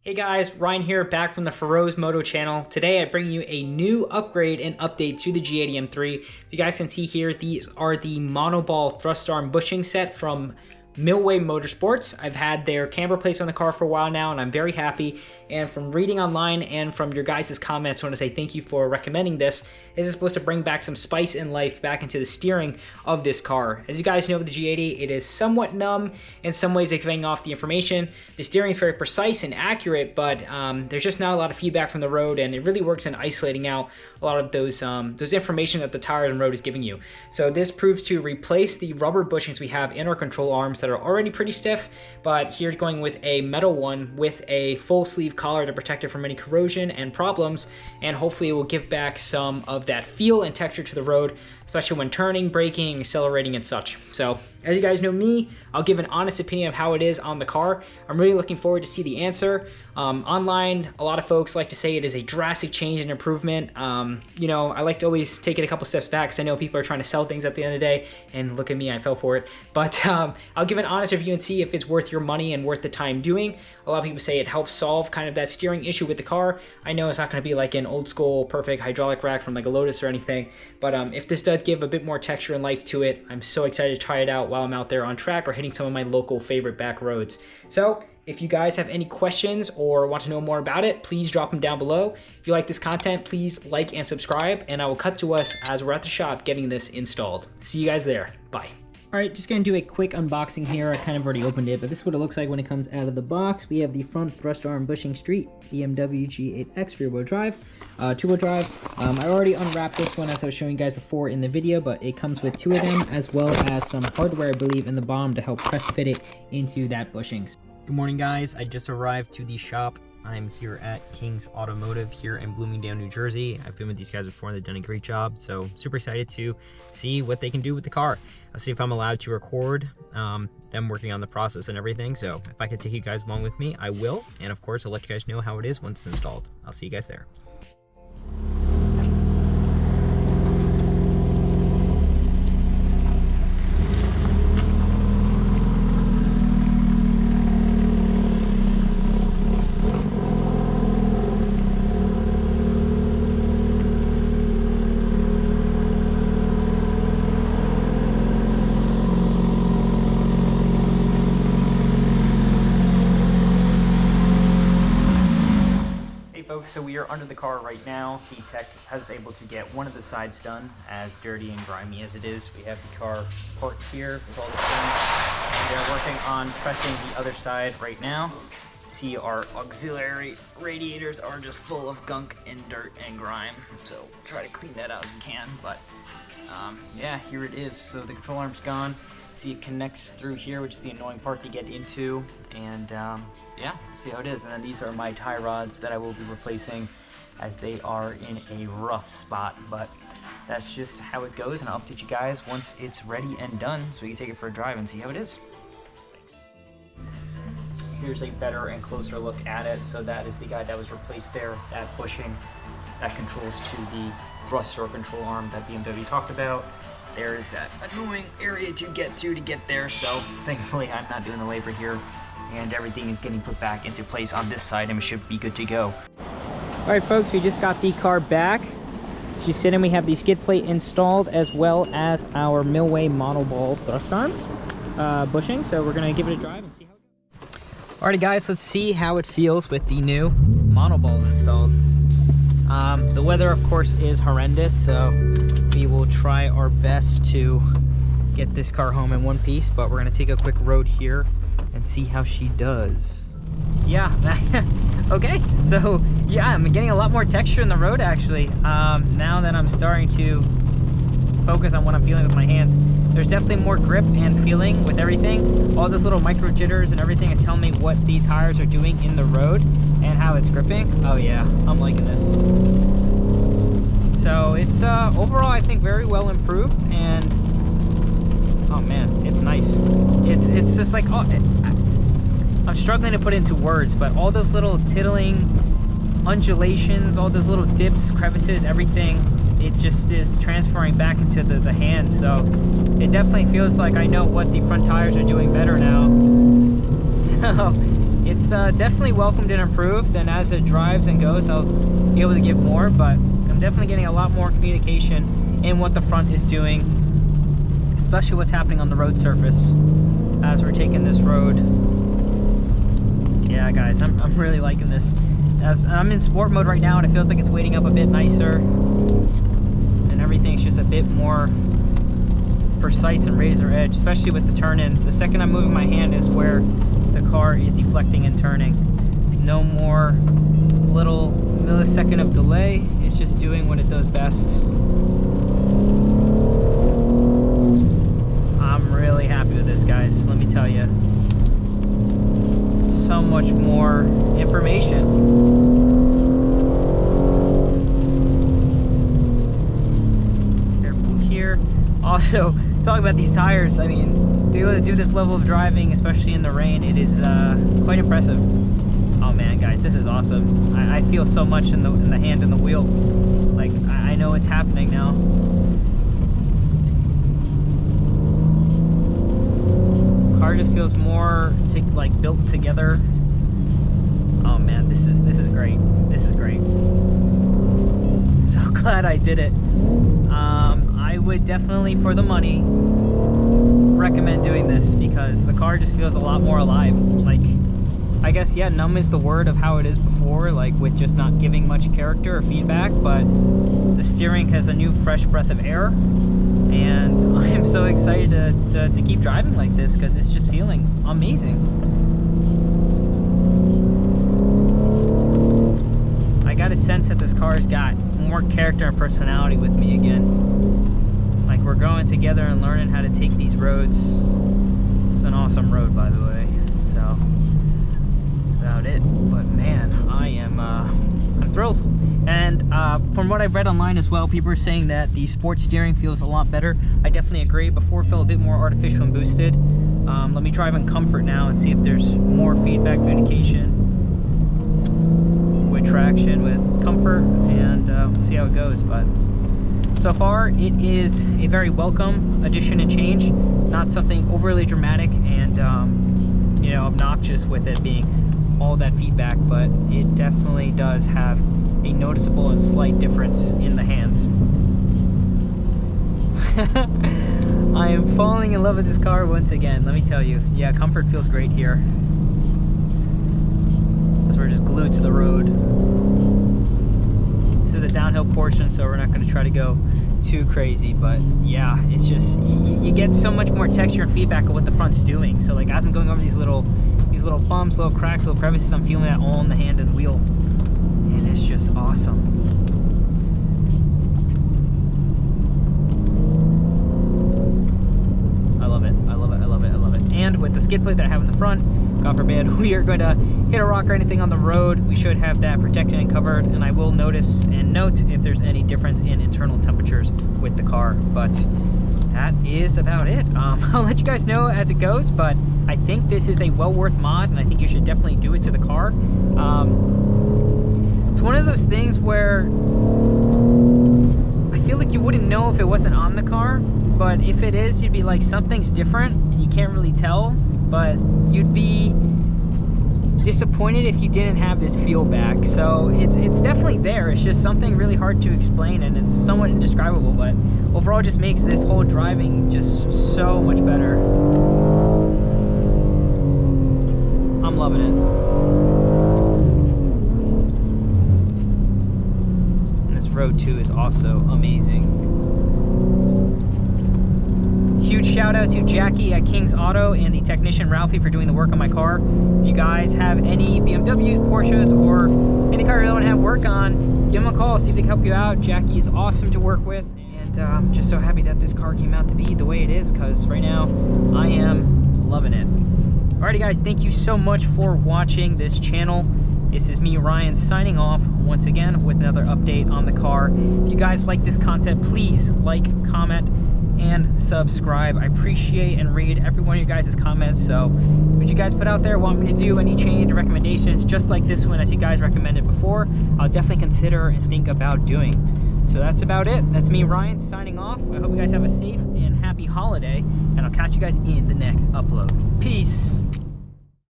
Hey guys, Ryan here, back from the Feroz Moto channel. Today I bring you a new upgrade and update to the G80 M3. You guys can see here, these are the Monoball thrust arm bushing set from Millway Motorsports. I've had their camber plates on the car for a while now and I'm very happy. And from reading online and from your guys' comments, I want to say thank you for recommending this. This is supposed to bring back some spice and life back into the steering of this car. As you guys know with the G80, it is somewhat numb. In some ways it's giving off the information. The steering is very precise and accurate, but there's just not a lot of feedback from the road, and it really works in isolating out a lot of those information that the tire and road is giving you. So this proves to replace the rubber bushings we have in our control arms that are already pretty stiff, but here's going with a metal one with a full sleeve collar to protect it from any corrosion and problems, and hopefully it will give back some of that feel and texture to the road, especially when turning, braking, accelerating, and such. So as you guys know me, I'll give an honest opinion of how it is on the car. I'm really looking forward to see the answer. Online, a lot of folks like to say it is a drastic change and improvement. You know, I like to always take it a couple steps back because I know people are trying to sell things at the end of the day, and look at me, I fell for it. But I'll give an honest review and see if it's worth your money and worth the time doing. A lot of people say it helps solve kind of that steering issue with the car. I know it's not going to be like an old school perfect hydraulic rack from like a Lotus or anything, but if this does give a bit more texture and life to it, I'm so excited to try it out while I'm out there on track or hitting some of my local favorite back roads. So if you guys have any questions or want to know more about it, please drop them down below. If you like this content, please like and subscribe, and I will cut to us as we're at the shop getting this installed. See you guys there. Bye. All right, just gonna do a quick unboxing here. I kind of already opened it, but this is what it looks like when it comes out of the box. We have the front thrust arm bushing street BMW G8X rear-wheel drive, two-wheel drive. I already unwrapped this one as I was showing you guys before in the video, but it comes with two of them as well as some hardware, I believe, in the bottom to help press fit it into that bushings. Good morning, guys. I just arrived to the shop. I'm here at King's Automotive here in Bloomingdale, New Jersey. I've been with these guys before and they've done a great job, so super excited to see what they can do with the car. I'll see if I'm allowed to record them working on the process and everything, so if I could take you guys along with me, I will. And of course, I'll let you guys know how it is once it's installed. I'll see you guys there. So we are under the car right now. The tech has able to get one of the sides done, as dirty and grimy as it is. We have the car parked here with all the things. They're working on pressing the other side right now. See, our auxiliary radiators are just full of gunk and dirt and grime, so try to clean that out if you can. But yeah, here it is. So the control arm's gone. See, it connects through here, which is the annoying part to get into, and yeah, see how it is. And then these are my tie rods that I will be replacing, as they are in a rough spot, but that's just how it goes, and I'll update you guys once it's ready and done so you can take it for a drive and see how it is. Thanks. Here's a better and closer look at it. So that is the guy that was replaced there, that bushing that controls to the thruster control arm that BMW talked about. There is that annoying area to get there, so thankfully I'm not doing the labor here, and everything is getting put back into place on this side, and we should be good to go. All right, folks, we just got the car back. She's sitting. We have the skid plate installed as well as our Millway Monoball thrust arms bushing, so we're gonna give it a drive and see how it goes. Alrighty, guys, let's see how it feels with the new Monoballs installed. The weather, of course, is horrendous, so we will try our best to get this car home in one piece, but we're gonna take a quick road here and see how she does. Yeah, okay, so yeah, I'm getting a lot more texture in the road actually. Now that I'm starting to focus on what I'm feeling with my hands, there's definitely more grip and feeling with everything. All those little micro jitters and everything is telling me what the tires are doing in the road and how it's gripping. Oh yeah, I'm liking this. So it's overall, I think, very well improved, and oh man, it's nice. It's just like, oh, I'm struggling to put it into words, but all those little tiddling undulations, all those little dips, crevices, everything, it just is transferring back into the hand. So it definitely feels like I know what the front tires are doing better now. So it's definitely welcomed and improved, and as it drives and goes, I'll be able to give more, but I'm definitely getting a lot more communication in what the front is doing, especially what's happening on the road surface as we're taking this road. Yeah, guys, I'm really liking this. As I'm in sport mode right now, and it feels like it's weighting up a bit nicer, and everything's just a bit more precise and razor edge, especially with the turn-in. The second I'm moving my hand is where the car is deflecting and turning. No more little millisecond of delay. It's just doing what it does best. I'm really happy with this, guys. Let me tell you. So much more information. Careful here. Also, talking about these tires, I mean, to be able to do this level of driving, especially in the rain, it is quite impressive. Oh man, guys, this is awesome. I feel so much in the hand and the wheel. Like, I know it's happening now. Car just feels more like built together. Oh man, this is great. This is great. So glad I did it. I would definitely, for the money, recommend doing this because the car just feels a lot more alive. Like, I guess, yeah, numb is the word of how it is before, like with just not giving much character or feedback, but the steering has a new fresh breath of air, and I am so excited to keep driving like this because it's just feeling amazing. I got a sense that this car's got more character and personality with me again. Like, we're going together and learning how to take these roads. It's an awesome road, by the way, so that's about it. But man, I'm thrilled. And from what I've read online as well, people are saying that the sports steering feels a lot better. I definitely agree. Before it felt a bit more artificial and boosted. Let me drive in comfort now and see if there's more feedback communication with traction, with comfort, and we'll see how it goes. But so far, it is a very welcome addition and change. Not something overly dramatic and you know, obnoxious with it being all that feedback, but it definitely does have a noticeable and slight difference in the hands. I am falling in love with this car once again, let me tell you. Yeah, comfort feels great here. As we're just glued to the road. This is the downhill portion, so we're not going to try to go too crazy, but yeah, it's just, you get so much more texture and feedback of what the front's doing. So like, as I'm going over these little bumps, little cracks, little crevices, I'm feeling that all in the hand and wheel, and it's just awesome. I love it, I love it, I love it, I love it. And with the skid plate that I have in the front, God forbid we are going to hit a rock or anything on the road, we should have that protected and covered, and I will notice and note if there's any difference in internal temperatures with the car. But that is about it. I'll let you guys know as it goes, but I think this is a well worth mod, and I think you should definitely do it to the car. It's one of those things where I feel like you wouldn't know if it wasn't on the car, but if it is, you'd be like, something's different, and you can't really tell, but you'd be disappointed if you didn't have this feel back. So it's definitely there. It's just something really hard to explain, and it's somewhat indescribable, but overall it just makes this whole driving just so much better. I'm loving it. And this road too is also amazing. Huge shout out to Jackie at King's Auto and the technician Ralphie for doing the work on my car. If you guys have any BMWs, Porsches, or any car you want to have work on, give them a call, see if they can help you out. Jackie is awesome to work with, and I'm just so happy that this car came out to be the way it is, because right now I am loving it. Alrighty guys, thank you so much for watching this channel. This is me, Ryan, signing off once again with another update on the car. If you guys like this content, please like, comment, and subscribe. I appreciate and read every one of you guys' comments. So what you guys put out there, want me to do any change or recommendations just like this one as you guys recommended before, I'll definitely consider and think about doing. So that's about it. That's me, Ryan, signing off. I hope you guys have a safe and happy holiday, and I'll catch you guys in the next upload. Peace.